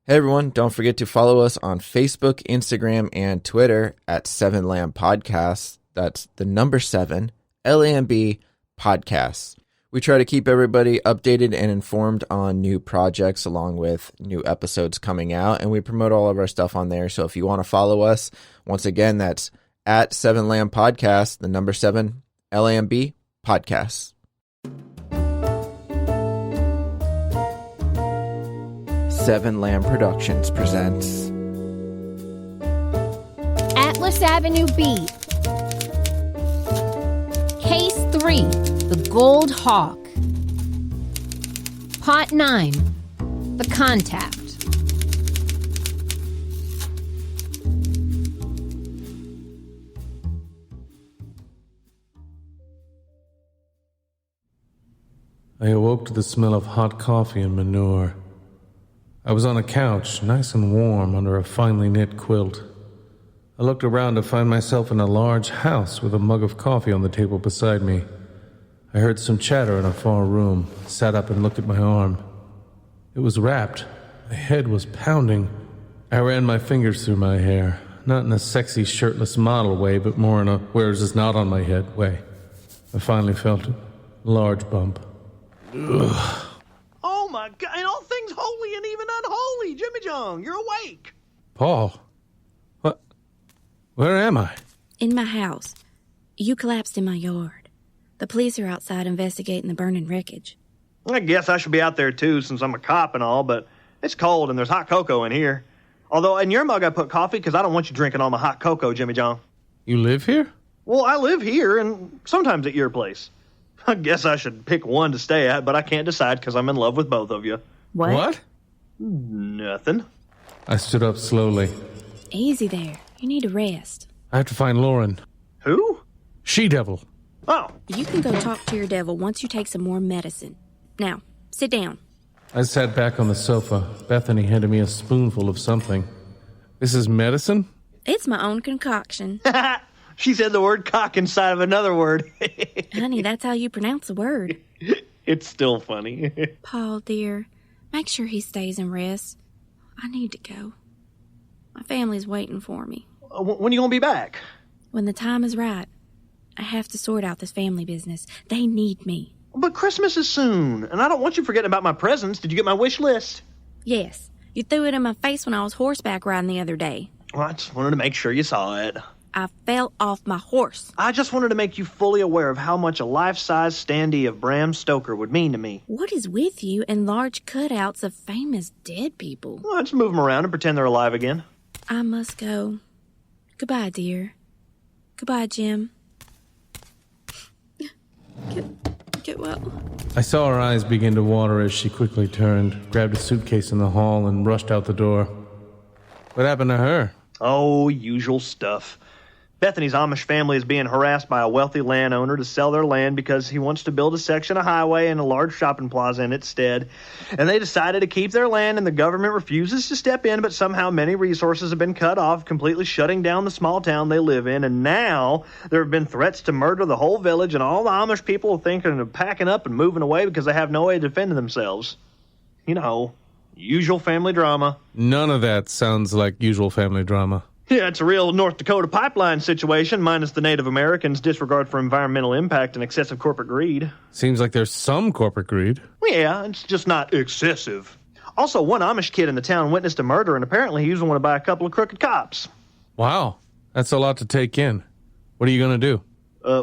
Hey everyone, don't forget to follow us on Facebook, Instagram, and Twitter at 7 Lamb Podcasts. That's the number 7, LAMB Podcasts. We try to keep everybody updated and informed on new projects along with new episodes coming out, and we promote all of our stuff on there. So if you want to follow us, once again, that's at 7 Lamb Podcasts, the number 7, LAMB Podcasts. Seven Lamb Productions presents Atlas Avenue B. Case 3, The Gold Hawk. Part 9, The Contact. I awoke to the smell of hot coffee and manure. I was on a couch, nice and warm, under a finely knit quilt. I looked around to find myself in a large house with a mug of coffee on the table beside me. I heard some chatter in a far room, sat up and looked at my arm. It was wrapped. My head was pounding. I ran my fingers through my hair, not in a sexy shirtless model way, but more in a where's this not on my head way. I finally felt it. A large bump. Ugh. Oh my God, and all things holy and even unholy, Jimmy Jong, you're awake. Paul, what? Where am I? In my house. You collapsed in my yard. The police are outside investigating the burning wreckage. I guess I should be out there too since I'm a cop and all, but it's cold and there's hot cocoa in here. Although in your mug I put coffee because I don't want you drinking all my hot cocoa, Jimmy Jong. You live here? Well, I live here and sometimes at your place. I guess I should pick one to stay at, but I can't decide because I'm in love with both of you. What? Nothing. I stood up slowly. Easy there. You need to rest. I have to find Lauren. Who? She-Devil. Oh. You can go talk to your devil once you take some more medicine. Now, sit down. I sat back on the sofa. Bethany handed me a spoonful of something. This is medicine? It's my own concoction. She said the word cock inside of another word. Honey, that's how you pronounce the word. It's still funny. Paul, dear, make sure he stays and rests. I need to go. My family's waiting for me. When are you going to be back? When the time is right. I have to sort out this family business. They need me. But Christmas is soon, and I don't want you forgetting about my presents. Did you get my wish list? Yes, you threw it in my face when I was horseback riding the other day. Well, I just wanted to make sure you saw it. I fell off my horse. I just wanted to make you fully aware of how much a life-size standee of Bram Stoker would mean to me. What is with you and large cutouts of famous dead people? Well, I just move them around and pretend they're alive again. I must go. Goodbye, dear. Goodbye, Jim. Get well. I saw her eyes begin to water as she quickly turned, grabbed a suitcase in the hall, and rushed out the door. What happened to her? Oh, usual stuff. Bethany's Amish family is being harassed by a wealthy landowner to sell their land because he wants to build a section of highway and a large shopping plaza in its stead. And they decided to keep their land, and the government refuses to step in, but somehow many resources have been cut off, completely shutting down the small town they live in. And now there have been threats to murder the whole village, and all the Amish people are thinking of packing up and moving away because they have no way of defending themselves. You know, usual family drama. None of that sounds like usual family drama. Yeah, it's a real North Dakota pipeline situation, minus the Native Americans' disregard for environmental impact and excessive corporate greed. Seems like there's some corporate greed. Yeah, it's just not excessive. Also, one Amish kid in the town witnessed a murder, and apparently he was wanted by a couple of crooked cops. Wow, that's a lot to take in. What are you going to do?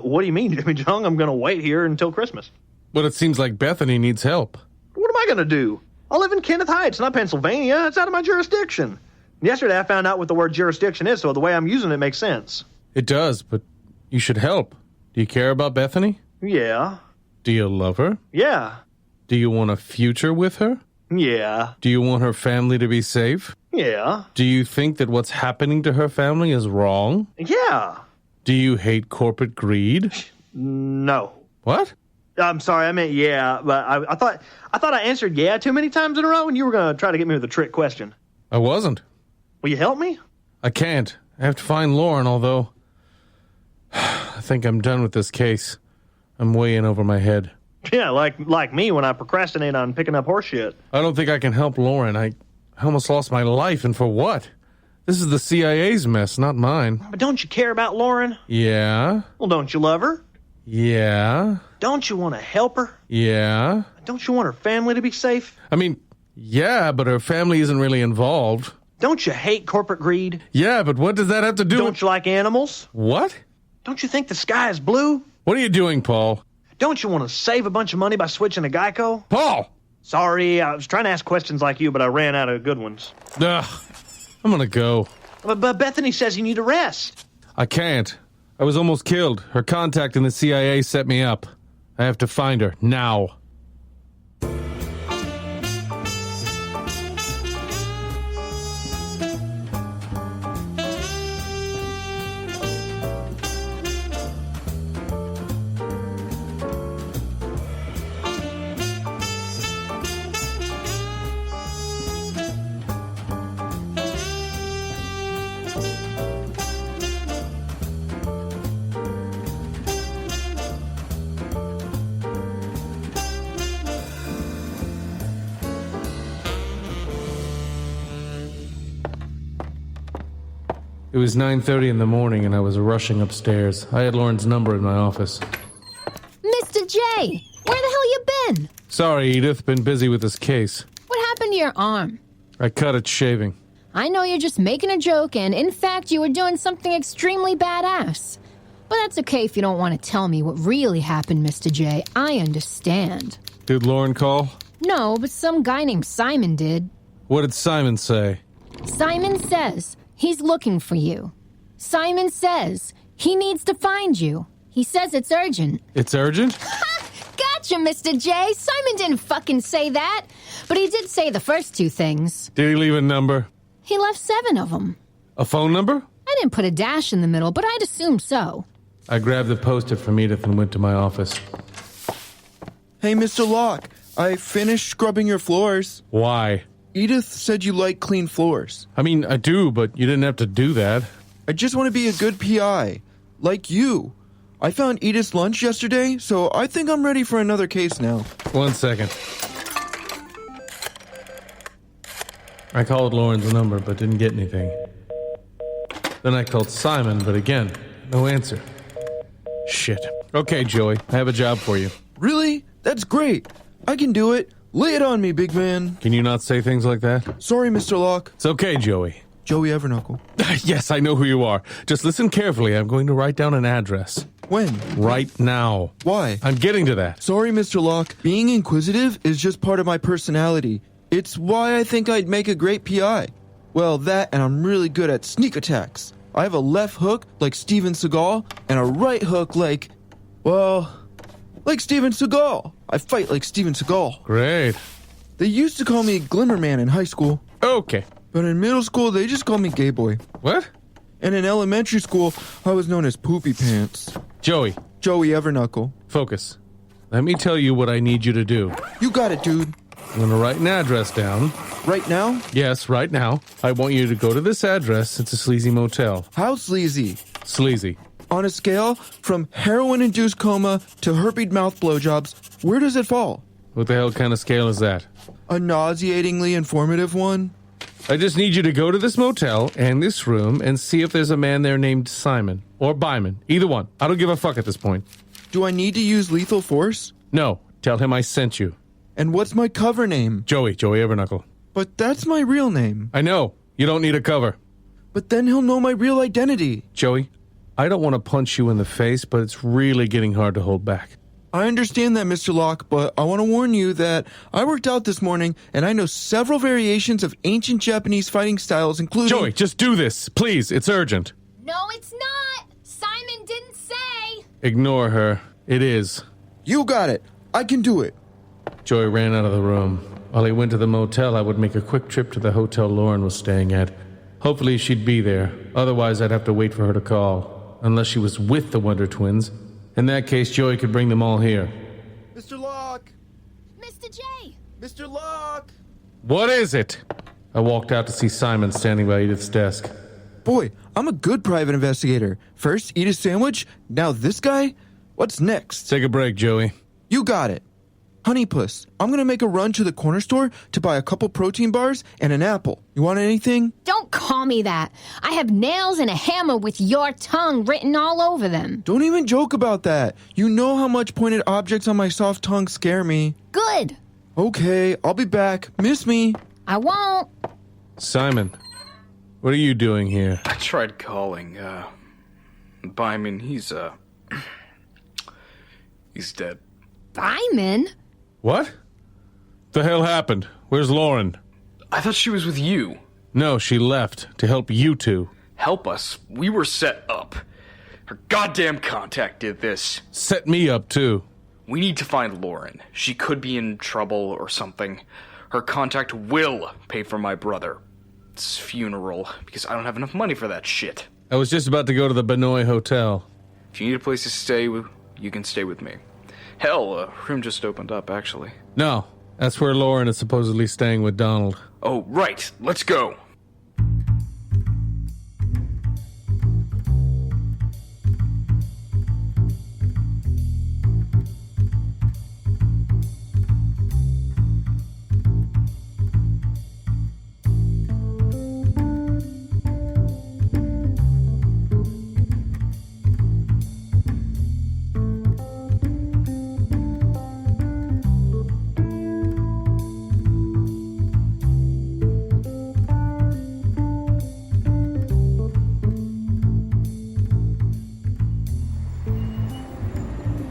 What do you mean, Jimmy Jong? I'm going to wait here until Christmas. But it seems like Bethany needs help. What am I going to do? I live in Kenneth Heights, not Pennsylvania. It's out of my jurisdiction. Yesterday I found out what the word jurisdiction is, so the way I'm using it makes sense. It does, but you should help. Do you care about Bethany? Yeah. Do you love her? Yeah. Do you want a future with her? Yeah. Do you want her family to be safe? Yeah. Do you think that what's happening to her family is wrong? Yeah. Do you hate corporate greed? No. What? I'm sorry, I meant yeah, but I thought I answered yeah too many times in a row, and you were going to try to get me with a trick question. I wasn't. Will you help me? I can't. I have to find Lauren, although I think I'm done with this case. I'm way in over my head. Yeah, like me when I procrastinate on picking up horse shit. I don't think I can help Lauren. I I almost lost my life, and for what? This is the CIA's mess, not mine. But don't you care about Lauren? Yeah? Well, don't you love her? Yeah? Don't you want to help her? Yeah? Don't you want her family to be safe? I mean, yeah, but her family isn't really involved. Don't you hate corporate greed? Yeah, but what does that have to do Don't you like animals? What? Don't you think the sky is blue? What are you doing, Paul? Don't you want to save a bunch of money by switching to Geico? Paul! Sorry, I was trying to ask questions like you, but I ran out of good ones. Ugh, I'm gonna go. But Bethany says you need a rest. I can't. I was almost killed. Her contact in the CIA set me up. I have to find her, now. It was 9:30 in the morning and I was rushing upstairs. I had Lauren's number in my office. Mr. J, where the hell you been? Sorry, Edith. Been busy with this case. What happened to your arm? I cut it shaving. I know you're just making a joke, and in fact, you were doing something extremely badass. But that's okay if you don't want to tell me what really happened, Mr. J. I understand. Did Lauren call? No, but some guy named Simon did. What did Simon say? Simon says he's looking for you. Simon says he needs to find you. He says it's urgent. It's urgent? Gotcha, Mr. J. Simon didn't fucking say that. But he did say the first two things. Did he leave a number? He left 7 of them. A phone number? I didn't put a dash in the middle, but I'd assume so. I grabbed the post-it from Edith and went to my office. Hey, Mr. Locke, I finished scrubbing your floors. Why? Edith said you like clean floors. I mean, I do, but you didn't have to do that. I just want to be a good PI. Like you. I found Edith's lunch yesterday, so I think I'm ready for another case now. 1 second. I called Lauren's number, but didn't get anything. Then I called Simon, but again, no answer. Shit. Okay, Joey, I have a job for you. Really? That's great. I can do it. Lay it on me, big man. Can you not say things like that? Sorry, Mr. Locke. It's okay, Joey. Joey Everknuckle. Yes, I know who you are. Just listen carefully. I'm going to write down an address. When? Right now. Why? I'm getting to that. Sorry, Mr. Locke. Being inquisitive is just part of my personality. It's why I think I'd make a great PI. Well, that, and I'm really good at sneak attacks. I have a left hook like Steven Seagal, and a right hook like Steven Seagal. I fight like Steven Seagal. Great. They used to call me Glimmer Man in high school. Okay. But in middle school, they just called me Gay Boy. What? And in elementary school, I was known as Poopy Pants. Joey. Joey Everknuckle. Focus. Let me tell you what I need you to do. You got it, dude. I'm going to write an address down. Right now? Yes, right now. I want you to go to this address. It's a sleazy motel. How sleazy? Sleazy. On a scale from heroin-induced coma to herped mouth blowjobs, where does it fall? What the hell kind of scale is that? A nauseatingly informative one? I just need you to go to this motel and this room and see if there's a man there named Simon. Or Byman. Either one. I don't give a fuck at this point. Do I need to use lethal force? No. Tell him I sent you. And what's my cover name? Joey Everknuckle. But that's my real name. I know. You don't need a cover. But then he'll know my real identity. Joey, I don't want to punch you in the face, but it's really getting hard to hold back. I understand that, Mr. Locke, but I want to warn you that I worked out this morning, and I know several variations of ancient Japanese fighting styles, including... Joey, just do this. Please, it's urgent. No, it's not. Simon didn't say. Ignore her. It is. You got it. I can do it. Joey ran out of the room. While he went to the motel, I would make a quick trip to the hotel Lauren was staying at. Hopefully she'd be there. Otherwise, I'd have to wait for her to call. Unless she was with the Wonder Twins. In that case, Joey could bring them all here. Mr. Locke! Mr. J! Mr. Locke! What is it? I walked out to see Simon standing by Edith's desk. Boy, I'm a good private investigator. First, eat a sandwich. Now this guy? What's next? Take a break, Joey. You got it. Honey Puss, I'm gonna make a run to the corner store to buy a couple protein bars and an apple. You want anything? Don't call me that. I have nails and a hammer with your tongue written all over them. Don't even joke about that. You know how much pointed objects on my soft tongue scare me. Good. Okay, I'll be back. Miss me. I won't. Simon, what are you doing here? I tried calling, Byman, he's dead. Byman? What? The hell happened? Where's Lauren? I thought she was with you. No, she left to help you two. Help us? We were set up. Her goddamn contact did this. Set me up, too. We need to find Lauren. She could be in trouble or something. Her contact will pay for my brother's funeral, because I don't have enough money for that shit. I was just about to go to the Benoit Hotel. If you need a place to stay, you can stay with me. Hell, a room just opened up, actually. No, that's where Lauren is supposedly staying with Donald. Oh, right. Let's go.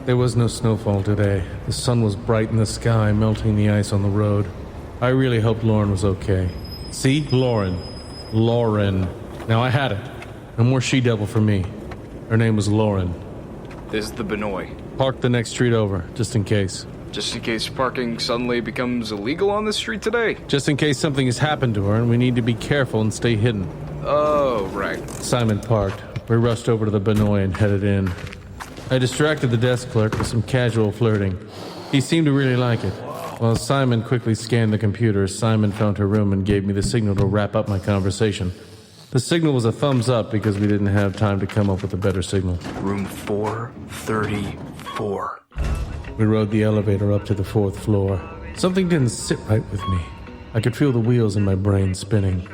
There was no snowfall today. The sun was bright in the sky, melting the ice on the road. I really hoped Lauren was okay. See? Lauren. Now I had it. No more she-devil for me. Her name was Lauren. This is the Benoit. Park the next street over, just in case. Just in case parking suddenly becomes illegal on this street today? Just in case something has happened to her and we need to be careful and stay hidden. Oh, right. Simon parked. We rushed over to the Benoit and headed in. I distracted the desk clerk with some casual flirting. He seemed to really like it. While Simon quickly scanned the computer, Simon found her room and gave me the signal to wrap up my conversation. The signal was a thumbs up because we didn't have time to come up with a better signal. Room 434. We rode the elevator up to the 4th floor. Something didn't sit right with me. I could feel the wheels in my brain spinning.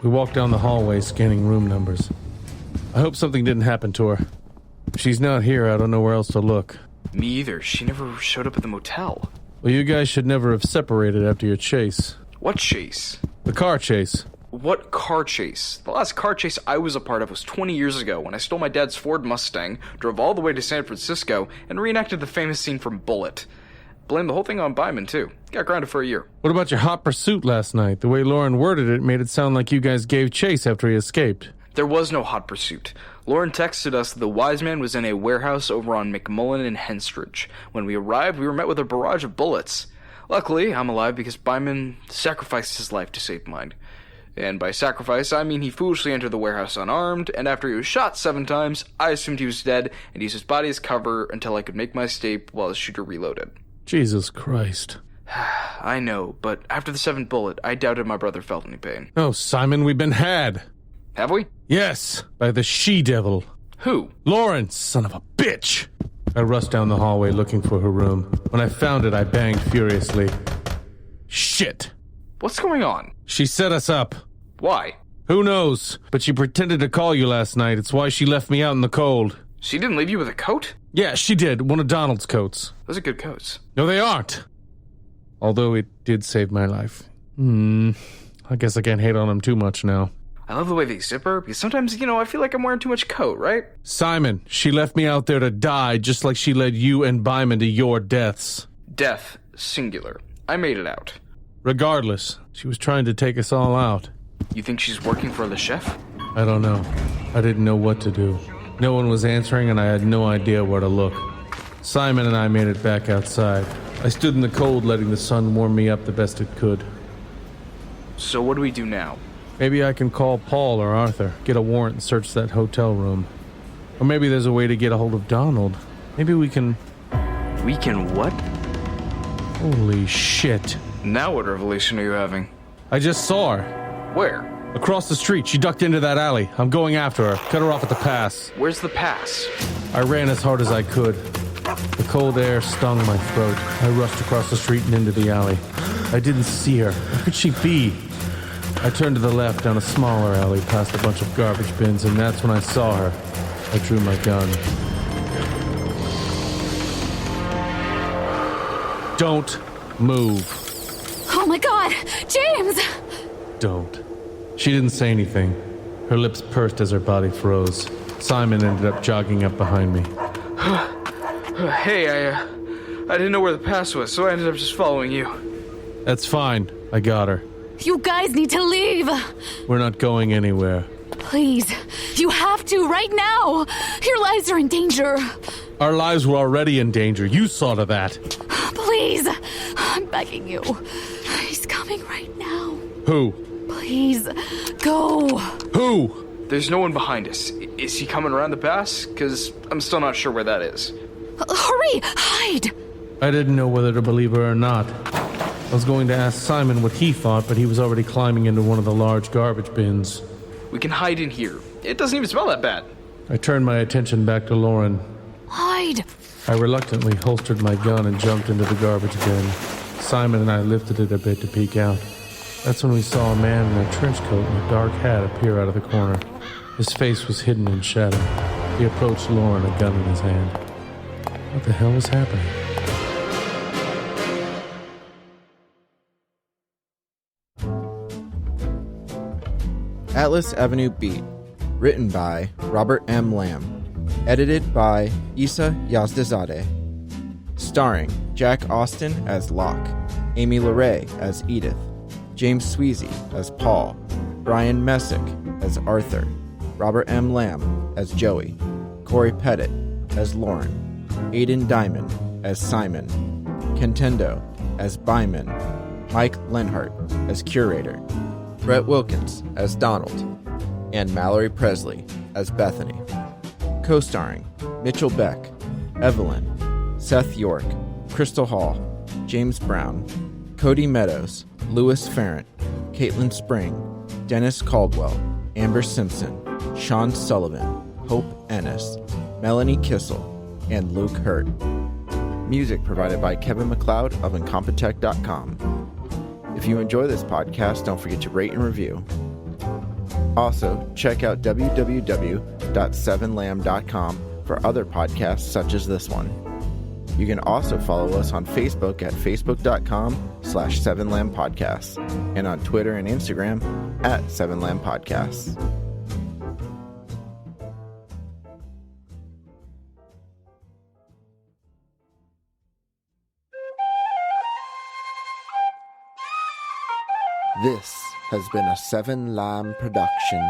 We walked down the hallway, scanning room numbers. I hope something didn't happen to her. If she's not here, I don't know where else to look. Me either. She never showed up at the motel. Well, you guys should never have separated after your chase. What chase? The car chase. What car chase? The last car chase I was a part of was 20 years ago when I stole my dad's Ford Mustang, drove all the way to San Francisco, and reenacted the famous scene from Bullet. Blame the whole thing on Byman, too. Got grounded for a year. What about your hot pursuit last night? The way Lauren worded it made it sound like you guys gave chase after he escaped. There was no hot pursuit. Lauren texted us that the wise man was in a warehouse over on McMullen and Henstridge. When we arrived, we were met with a barrage of bullets. Luckily, I'm alive because Byman sacrificed his life to save mine. And by sacrifice, I mean he foolishly entered the warehouse unarmed, and after he was shot 7 times, I assumed he was dead and used his body as cover until I could make my escape while his shooter reloaded. Jesus Christ. I know, but after the 7th bullet, I doubted my brother felt any pain. No, Simon, we've been had. Have we? Yes, by the she-devil. Who? Lauren, son of a bitch! I rushed down the hallway looking for her room. When I found it, I banged furiously. Shit! What's going on? She set us up. Why? Who knows? But she pretended to call you last night. It's why she left me out in the cold. She didn't leave you with a coat? Yeah, she did. One of Donald's coats. Those are good coats. No, they aren't. Although it did save my life. I guess I can't hate on him too much now. I love the way they zipper, because sometimes, I feel like I'm wearing too much coat, right? Simon, she left me out there to die, just like she led you and Byman to your deaths. Death, singular. I made it out. Regardless, she was trying to take us all out. You think she's working for the chef? I don't know. I didn't know what to do. No one was answering, and I had no idea where to look. Simon and I made it back outside. I stood in the cold, letting the sun warm me up the best it could. So what do we do now? Maybe I can call Paul or Arthur, get a warrant and search that hotel room. Or maybe there's a way to get a hold of Donald. Maybe we can... We can what? Holy shit. Now what revelation are you having? I just saw her. Where? Across the street. She ducked into that alley. I'm going after her. Cut her off at the pass. Where's the pass? I ran as hard as I could. The cold air stung my throat. I rushed across the street and into the alley. I didn't see her. Where could she be? I turned to the left down a smaller alley past a bunch of garbage bins, and that's when I saw her. I drew my gun. Don't move. Oh my God! James! Don't. She didn't say anything. Her lips pursed as her body froze. Simon ended up jogging up behind me. Hey, I didn't know where the pass was, so I ended up just following you. That's fine. I got her. You guys need to leave! We're not going anywhere. Please, you have to right now! Your lives are in danger. Our lives were already in danger. You saw to that. Please, I'm begging you. He's coming right now. Who? Please, go. Who? There's no one behind us. Is he coming around the pass? Because I'm still not sure where that is. Hurry, hide. I didn't know whether to believe her or not. I was going to ask Simon what he thought, but he was already climbing into one of the large garbage bins. We can hide in here. It doesn't even smell that bad. I turned my attention back to Lauren. Hide. I reluctantly holstered my gun and jumped into the garbage bin. Simon and I lifted it a bit to peek out. That's when we saw a man in a trench coat and a dark hat appear out of the corner. His face was hidden in shadow. He approached Lauren, a gun in his hand. What the hell was happening? Atlas Avenue Beat, written by Robert M. Lamb, edited by Issa Yazdazadeh, starring Jack Austin as Locke, Amy LeRae as Edith, James Sweezy as Paul, Brian Messick as Arthur, Robert M. Lamb as Joey, Corey Pettit as Lauren, Aidan Diamond as Simon, Kentendo as Byman, Mike Lenhart as Curator, Brett Wilkins as Donald, and Mallory Presley as Bethany. Co-starring Mitchell Beck, Evelyn, Seth York, Crystal Hall, James Brown, Cody Meadows, Louis Farrant, Caitlin Spring, Dennis Caldwell, Amber Simpson, Sean Sullivan, Hope Ennis, Melanie Kissel, and Luke Hurt. Music provided by Kevin MacLeod of Incompetech.com. If you enjoy this podcast, don't forget to rate and review. Also, check out www.7lamb.com for other podcasts such as this one. You can also follow us on Facebook at facebook.com/7lambpodcasts and on Twitter and Instagram at 7lambpodcasts. This has been a 7 Lamb production.